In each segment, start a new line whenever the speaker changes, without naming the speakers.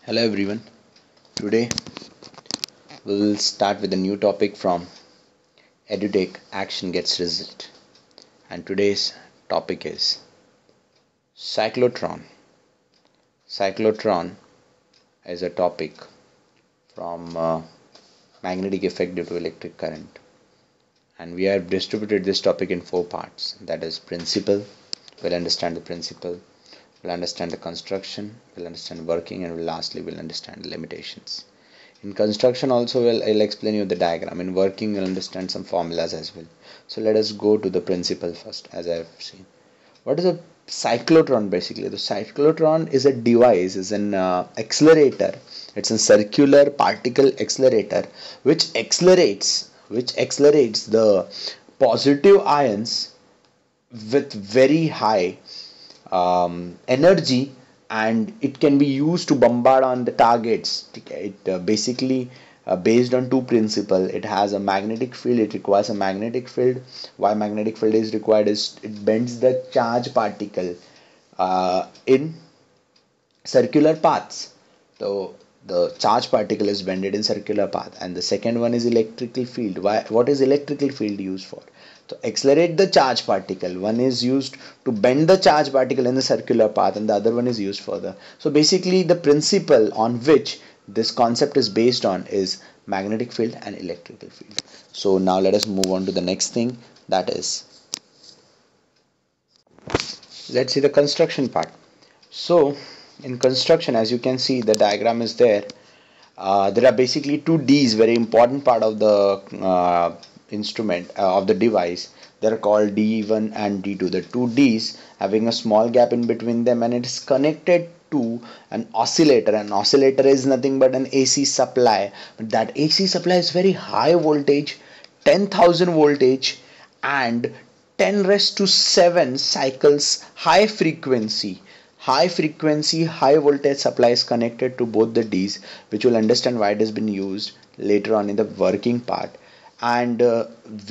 Hello everyone. Today we will start with a new topic from EduTech Action Gets Result. And today's topic is cyclotron. Cyclotron is a topic from magnetic effect due to electric current. And we have distributed this topic in 4 parts. That is principle. We'll understand the principle. We'll understand the construction. We'll understand working, and lastly we'll understand the limitations. In construction also I'll explain you the diagram. In working you'll understand some formulas as well. So let us go to the principle first, as I have seen. What is a cyclotron? Basically the cyclotron is a device, is an accelerator. It's a circular particle accelerator which accelerates the positive ions with very high energy, and it can be used to bombard on the targets. It basically based on two principles. It has a magnetic field. It requires a magnetic field. Why magnetic field is required is it bends the charge particle in circular paths. So the charge particle is bended in circular path. And the second one is electrical field. What is electrical field used for? To accelerate the charge particle. One is used to bend the charge particle in the circular path, and the other one is used for the. So basically the principle on which this concept is based on is magnetic field and electrical field. So now let us move on to the next thing, that is, let's see the construction part. So in construction, as you can see, the diagram is there. There are basically two D's, very important part of the instrument of the device. They are called D1 and D2. The two D's having a small gap in between them, and it is connected to an oscillator. An oscillator is nothing but an AC supply, but that AC supply is very high voltage, 10,000 voltage, and 10 raised to 7 cycles high frequency, high voltage supply is connected to both the D's, which will understand why it has been used later on in the working part. And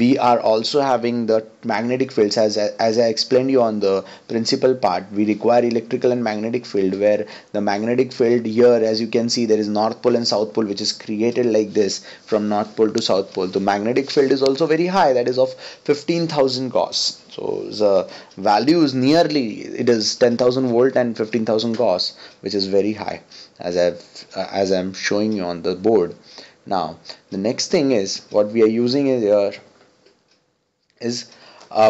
we are also having the magnetic fields, as I explained you on the principal part. We require electrical and magnetic field, where the magnetic field here, as you can see, there is north pole and south pole, which is created like this from north pole to south pole. The magnetic field is also very high, that is of 15,000 Gauss. So the value is nearly, it is 10,000 volt and 15,000 Gauss, which is very high, as I'm showing you on the board. Now the next thing is, what we are using here is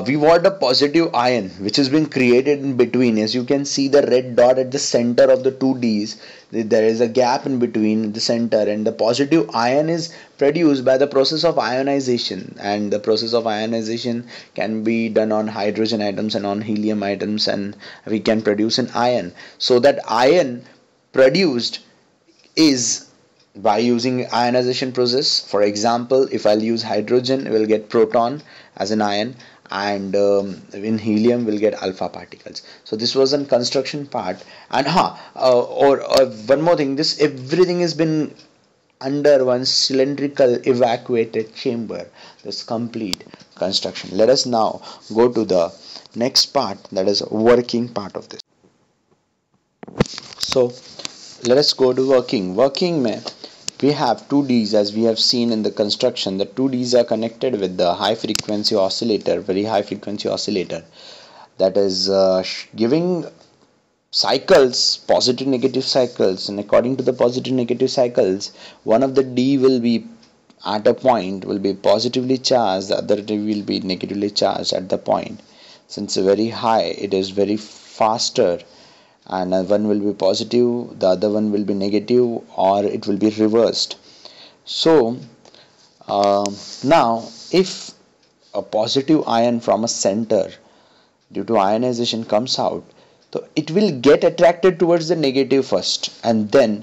we want a positive ion which has been created in between. As you can see, the red dot at the center of the two D's, there is a gap in between the center, and the positive ion is produced by the process of ionization. And the process of ionization can be done on hydrogen atoms and on helium atoms, and we can produce an ion. So that ion produced is by using ionization process. For example, if I'll use hydrogen, we'll get proton as an ion, and in helium we'll get alpha particles. So this was a construction part. And one more thing, this everything has been under one cylindrical evacuated chamber. This complete construction. Let us now go to the next part, that is working part of this. So let us go to working. We have two D's, as we have seen in the construction. The two D's are connected with the high frequency oscillator, very high frequency oscillator, that is giving cycles, positive negative cycles. And according to the positive negative cycles, one of the D will be at a point will be positively charged, the other D will be negatively charged at the point. Since very high, it is very faster, and one will be positive, the other one will be negative, or it will be reversed. So now if a positive ion from a center due to ionization comes out, so it will get attracted towards the negative first, and then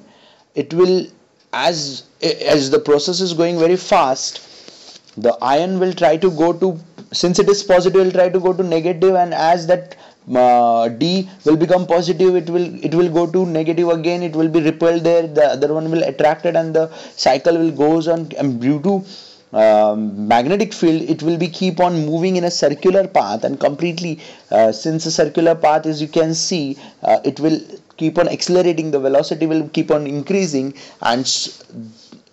it will, as the process is going very fast, the ion will try to go to, since it is positive, will try to go to negative, and as that D will become positive, it will go to negative again, it will be repelled there, the other one will attracted, and the cycle will goes on. And due to magnetic field, it will be keep on moving in a circular path, and completely since a circular path, as you can see, it will keep on accelerating, the velocity will keep on increasing, and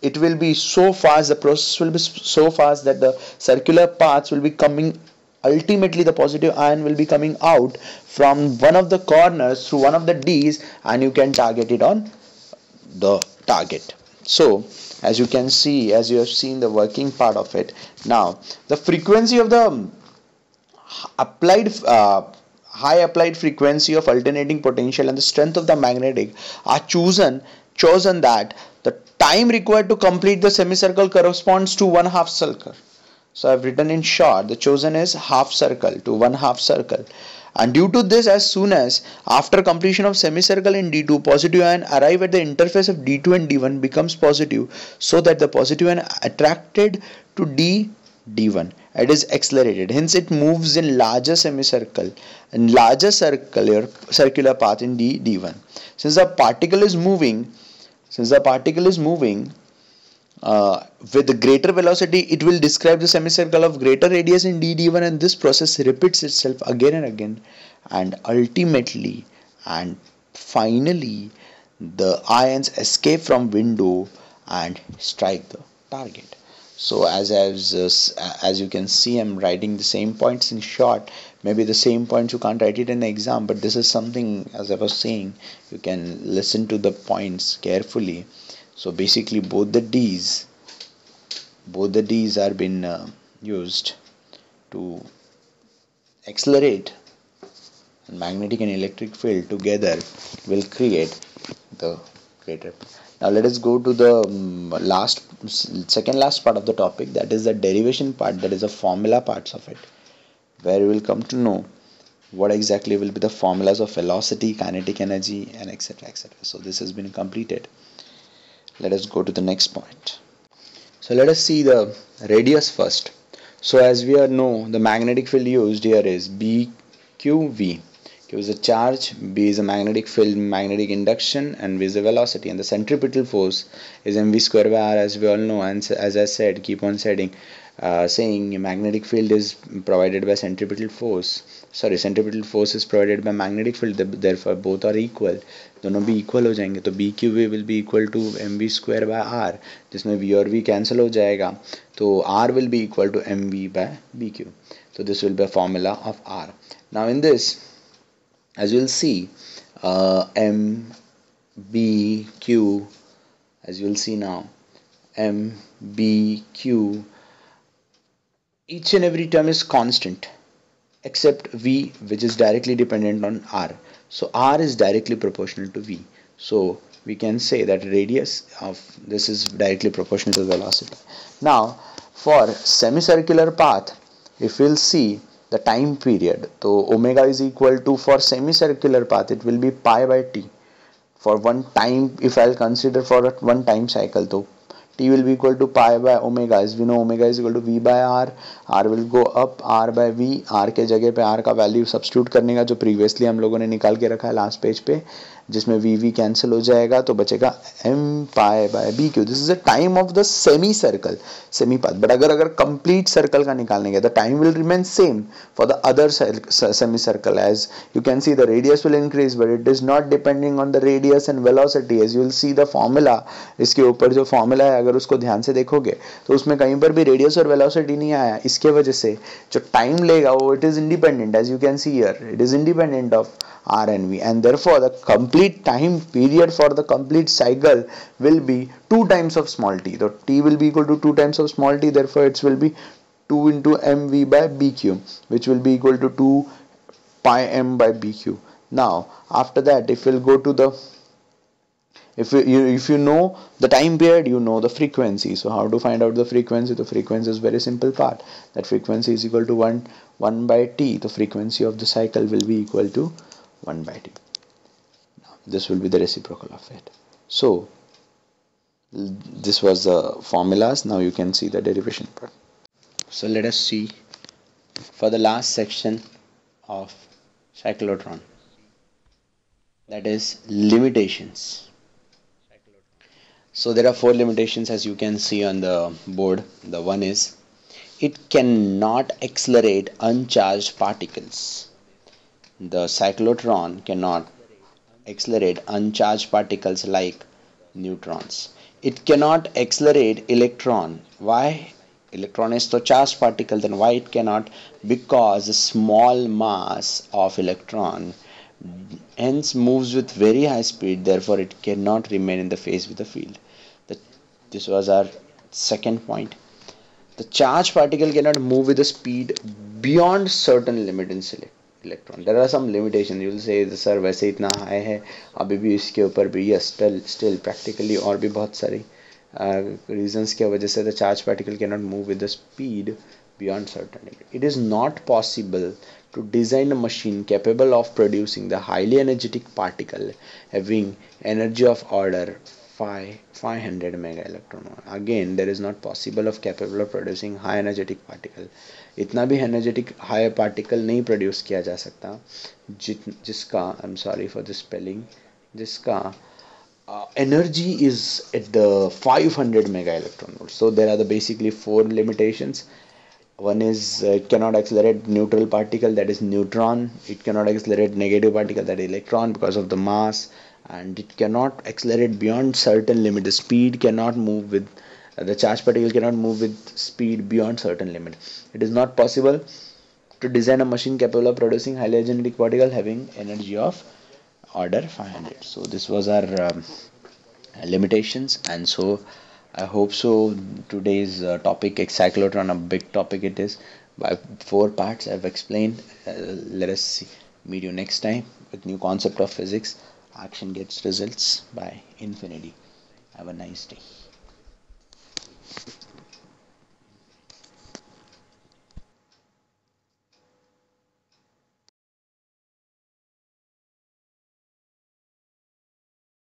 it will be so fast, the process will be so fast that the circular paths will be coming, ultimately the positive ion will be coming out from one of the corners through one of the D's, and you can target it on the target. So as you can see, as you have seen the working part of it, now the frequency of the applied high applied frequency of alternating potential and the strength of the magnetic are chosen that the time required to complete the semicircle corresponds to one half circle. So I've written in short, the chosen is half circle to one half circle. And due to this, as soon as after completion of semicircle in D2, positive ion arrive at the interface of D2 and D1 becomes positive, so that the positive ion attracted to D1, it is accelerated. Hence, it moves in larger semicircle and larger circular path in D1. Since the particle is moving, with greater velocity, it will describe the semicircle of greater radius in D1, and this process repeats itself again and again, and ultimately and finally the ions escape from window and strike the target. So as you can see, I'm writing the same points in short. Maybe the same points you can't write it in the exam, but this is something, as I was saying, you can listen to the points carefully. So basically both the D's are been used to accelerate, and magnetic and electric field together will create the greater. Now let us go to the second last part of the topic, that is the derivation part, that is the formula parts of it, where we will come to know what exactly will be the formulas of velocity, kinetic energy, and etc. etc. So this has been completed. Let us go to the next point. So let us see the radius first. So as we all know, the magnetic field used here is BQV. Q is a charge, B is a magnetic field, magnetic induction, and V is the velocity, and the centripetal force is mv square by r, as we all know. And as I said, keep on saying magnetic field is provided by centripetal force. Centripetal force is provided by magnetic field, therefore both are equal. दोनों भी equal हो जाएंगे, तो BQV will be equal to mv square by r, जिसमें V और V cancel हो जाएगा, तो R will be equal to mv by BQ. So this will be a formula of R. Now in this, as you will see, M, B, Q, as you will see now, M, B, Q, each and every term is constant except V, which is directly dependent on R. So R is directly proportional to V. So we can say that radius of this is directly proportional to the velocity. Now for semicircular path, if we'll see the time period, so omega is equal to, for semicircular path it will be pi by t. For one time, if I'll consider for a one time cycle, so t will be equal to pi by omega. As we know, omega is equal to v by r. R will go up, r by v. R के जगह पे r का value substitute करने का, जो previously हम लोगों ने निकाल के रखा है लास्ट पेज पे, जिसमें v कैंसिल हो जाएगा, तो बचेगा m pi by bq. This is the time of the semi circle, semi path. But अगर कंप्लीट सर्कल का निकालने का, the time will remain same for the other semi circle. As you can see the radius will increase, but it is not depending on the radius and velocity. As you will see the formula, इसके ऊपर जो formula है, अगर उसको ध्यान से देखोगे तो उसमें कहीं पर भी रेडियस और वेलोसिटी नहीं आया. इसके वजह से जो टाइम लेगा वो it is independent. As you can see here, it is independent of R and V, and therefore the complete time period for the complete cycle will be 2 times of small t. So t will be equal to 2 times of small t, therefore it will be 2 into mv by bq, which will be equal to 2 pi m by bq. Now after that, if we'll go to the, if you know the time period, you know the frequency. So how to find out the frequency? The frequency is very simple part, that frequency is equal to 1 by t. The frequency of the cycle will be equal to 1 by t. Now, this will be the reciprocal of it. So this was the formulas. Now you can see the derivation part. So let us see for the last section of cyclotron, that is limitations. So there are 4 limitations, as you can see on the board. The one is, it cannot accelerate uncharged particles. The cyclotron cannot accelerate uncharged particles like neutrons. It cannot accelerate electron. Why? Electron is the charged particle, then why it cannot? Because the small mass of electron hence moves with very high speed, therefore it cannot remain in the phase with the field. The, this was our second point. The charged particle cannot move with a speed beyond certain limit in electron. There are some limitations. You will say sir वैसे इतना high है अभी भी इसके ऊपर भी yes still practically और भी बहुत सारी reasons की वजह से the charged particle cannot move with the speed beyond certain limit. It is not possible to design a machine capable of producing the highly energetic particle having energy of order 500 mega electron volt. Again, there is not possible of capable of producing high energetic particle. इतना भी energetic high particle नहीं produce किया जा सकता जिसका I'm sorry for the spelling जिसका energy is at the 500 mega electron volt. So there are the basically four limitations. One is it cannot accelerate neutral particle, that is neutron. It cannot accelerate negative particle, that is electron, because of the mass, and it cannot accelerate beyond certain limit. The speed cannot move with the charged particle cannot move with speed beyond certain limit. It is not possible to design a machine capable of producing highly energetic particle having energy of order 500. So this was our limitations, and so I hope so. Today's topic, cyclotron, a big topic it is. By four parts I've explained. Let us meet you next time with new concept of physics. Action gets results by Infiniti. Have a nice day.